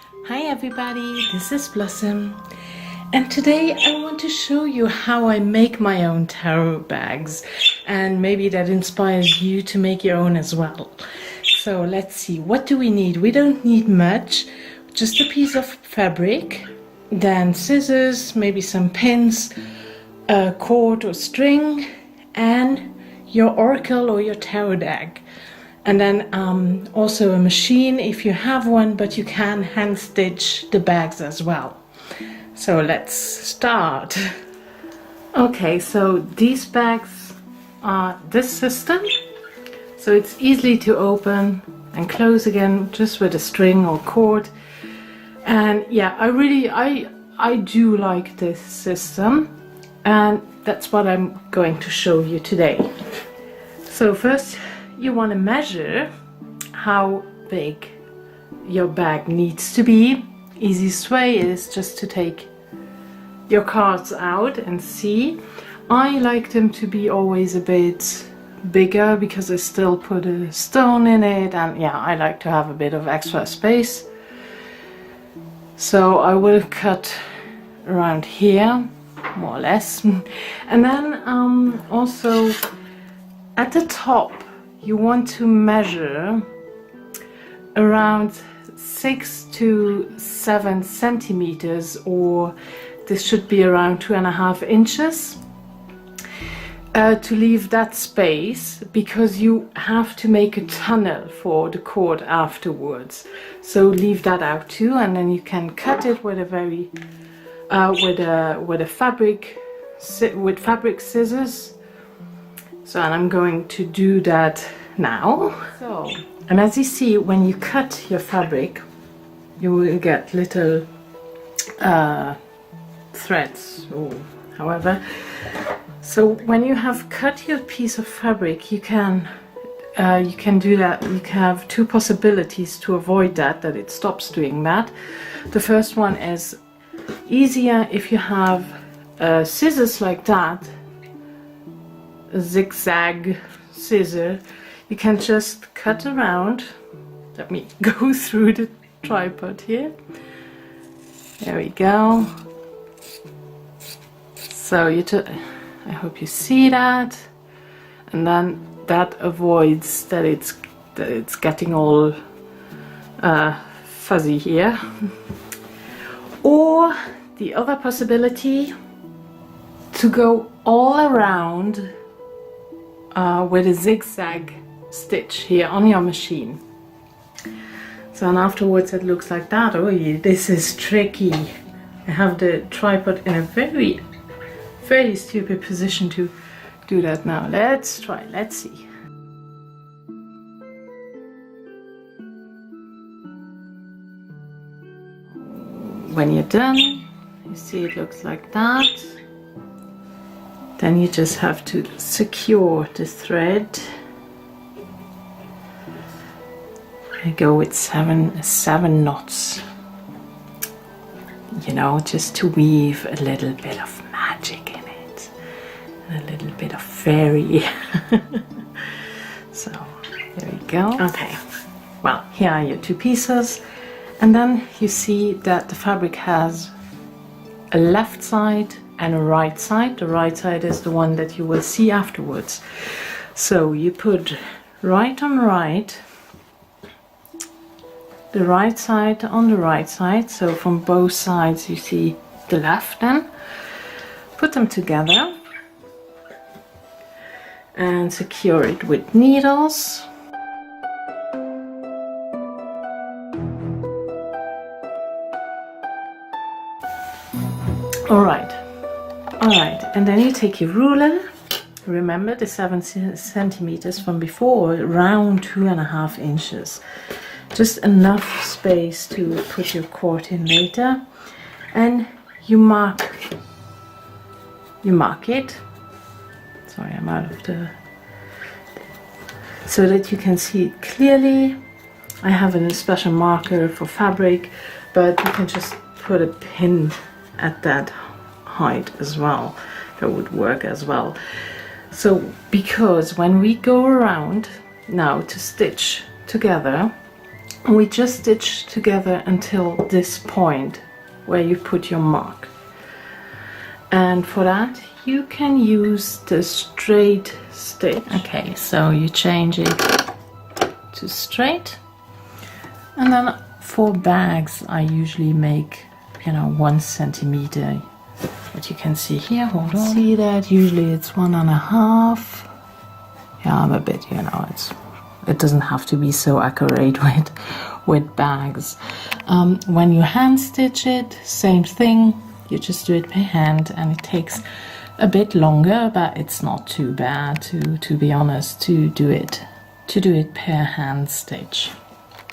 Hi everybody, this is Blossom, and today I want to show you how I make my own tarot bags, and maybe that inspires you to make your own as well. So let's see, what do we need? We don't need much, just a piece of fabric, then scissors, maybe some pins, a cord or string, and your oracle or your tarot deck. And then also a machine if you have one, but you can hand stitch the bags as well. So let's start. Okay, so these bags are this system. So it's easily to open and close again just with a string or cord. And yeah, I do like this system, and that's what I'm going to show you today. So first, you want to measure how big your bag needs to be. Easiest way is just to take your cards out and see. I like them to be always a bit bigger because I still put a stone in it, and yeah, I like to have a bit of extra space. So I will cut around here, more or less. And then also at the top, you want to measure around 6 to 7 centimeters, or this should be around 2.5 inches, to leave that space, because you have to make a tunnel for the cord afterwards. So leave that out too, and then you can cut it with a very with fabric scissors. So, and I'm going to do that now. So, and as you see, when you cut your fabric, you will get little threads, or however. So when you have cut your piece of fabric, you can do that. You can have two possibilities to avoid that it stops doing that. The first one is easier if you have scissors like that, a zigzag scissor. You can just cut around. Let me go through the tripod here. There we go. So I hope you see that, and then that avoids that it's getting all fuzzy here. Or the other possibility, to go all around with a zigzag stitch here on your machine. So, and afterwards it looks like that. Oh, this is tricky. I have the tripod in a very stupid position to do that now. Let's try, let's see. When you're done, you see it looks like that. Then you just have to secure the thread. I go with seven knots, you know, just to weave a little bit of magic in it, and a little bit of fairy. So there we go. Okay, well, here are your two pieces, and then you see that the fabric has a left side and a right side. The right side is the one that you will see afterwards. So you put right on right, the right side on the right side, so from both sides you see the left. Then put them together and secure it with needles. Alright, and then you take your ruler. Remember the 7 centimeters from before, around 2.5 inches. Just enough space to put your cord in later, and you mark it. Sorry, I'm out of the... so that you can see it clearly. I have a special marker for fabric, but you can just put a pin at that height as well. That would work as well. So because when we go around now to stitch together, we just stitch together until this point where you put your mark. And for that you can use the straight stitch. Okay, so you change it to straight. And then for bags I usually make, you know, 1 centimeter. What you can see here, hold on. See that? Usually it's 1.5. Yeah, I'm a bit, you know, it doesn't have to be so accurate with bags. When you hand stitch it, same thing. You just do it by hand, and it takes a bit longer, but it's not too bad to be honest, to do it per hand stitch.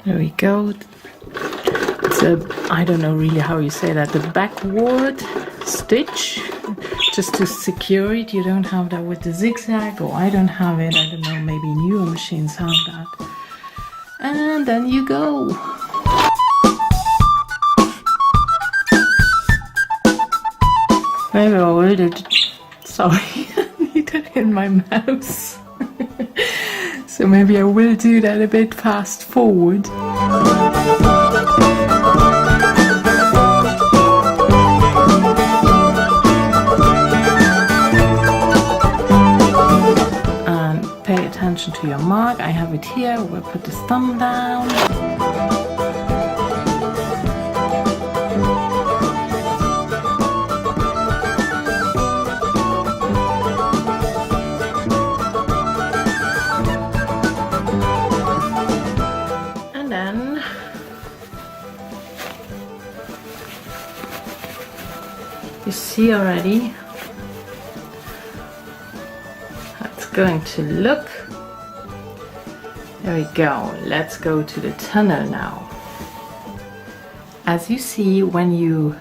There we go. It's a, I don't know really how you say that, the backward stitch, just to secure it. You don't have that with the zigzag, or I don't have it. I don't know, maybe newer machines have that. And then you go. Maybe I will do. Sorry, I need it in my mouse. So maybe I will do that a bit fast forward. And pay attention to your mark. I have it here. We'll put the thumb down. You see already how it's going to look. There we go. Let's go to the tunnel now. As you see, when you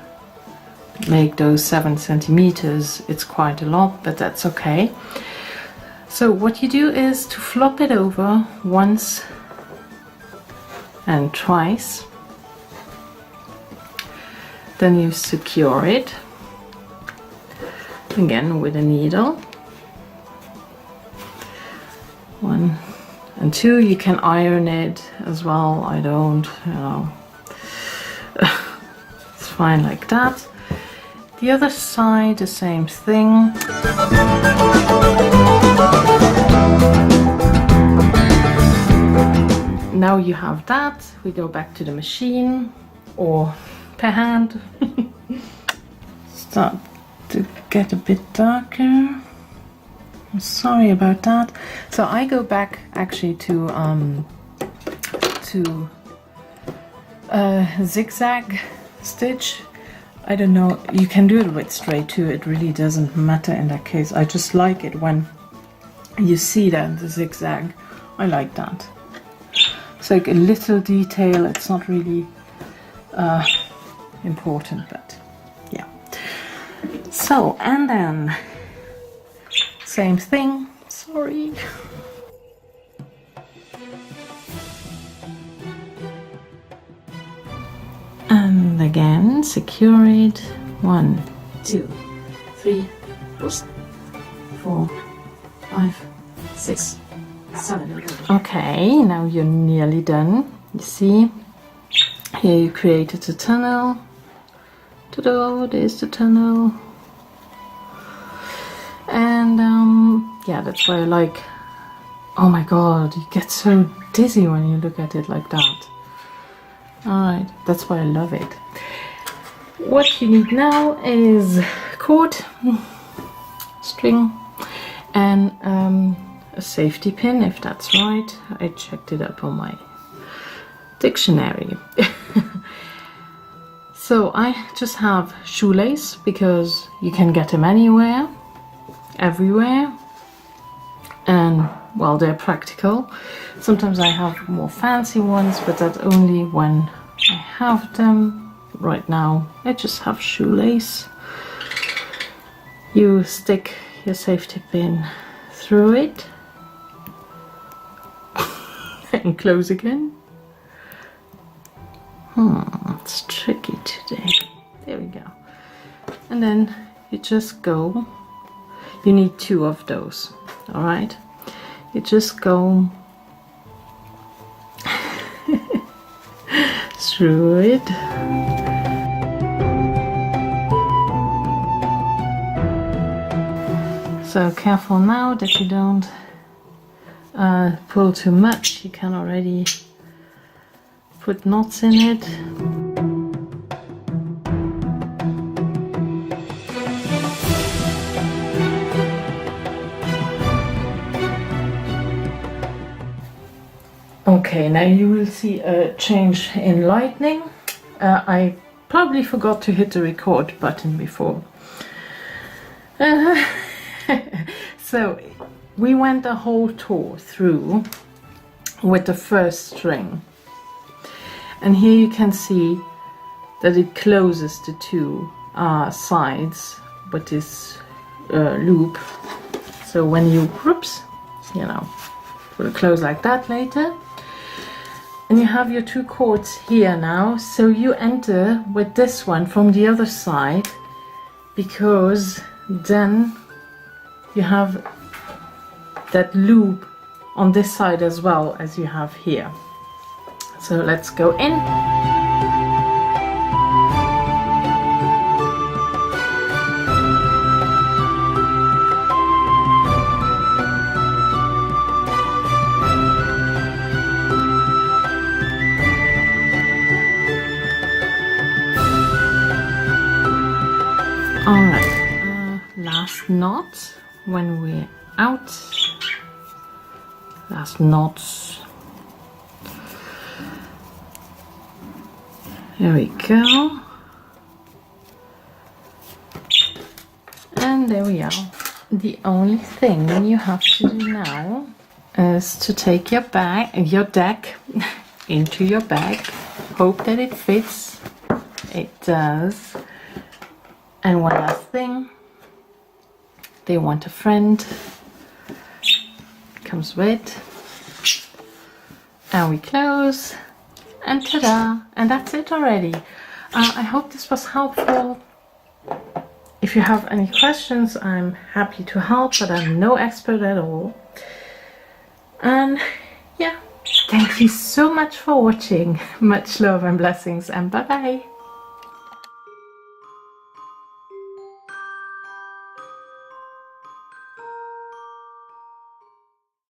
make those 7 centimeters, it's quite a lot, but that's okay. So what you do is to flop it over once and twice. Then you secure it again with a needle. 1 and 2. You can iron it as well. I don't, you know. It's fine like that. The other side, the same thing. Now you have that. We go back to the machine or per hand. Start to get a bit darker. I'm sorry about that. So I go back actually to zigzag stitch. I don't know, you can do it with straight too, it really doesn't matter in that case. I just like it when you see that, the zigzag. I like that. It's like a little detail, it's not really important, but yeah. So, and then same thing, sorry. And again, secure it. 1, 2, 3, 4, 5, 6, 7. Okay, now you're nearly done. You see, here you created a tunnel. Ta-da, there's the tunnel. And yeah, that's why I like, oh my god, you get so dizzy when you look at it like that. Alright, that's why I love it. What you need now is cord, string, and a safety pin, if that's right. I checked it up on my dictionary. So I just have shoelace because you can get them anywhere, everywhere, and well, they're practical. Sometimes I have more fancy ones, but that's only when I have them. Right now I just have shoelace. You stick your safety pin through it and close again. It's tricky today. There we go. And then you just go. You need 2 of those, all right? You just go through it. So careful now that you don't pull too much. You can already put knots in it. Okay, now you will see a change in lighting. I probably forgot to hit the record button before. So we went the whole tour through with the first string, and here you can see that it closes the two sides with this loop. So when you, whoops, you know, put it close like that later, and you have your two chords here now. So you enter with this one from the other side, because then you have that loop on this side as well as you have here. So let's go in. Alright, last knot when we're out. Last knots. There we go. And there we are. The only thing you have to do now is to take your deck into your bag. Hope that it fits. It does. And one last thing, they want a friend, comes with, and we close, and ta-da, and that's it already. I hope this was helpful. If you have any questions, I'm happy to help, but I'm no expert at all. And yeah, thank you so much for watching. Much love and blessings, and bye bye.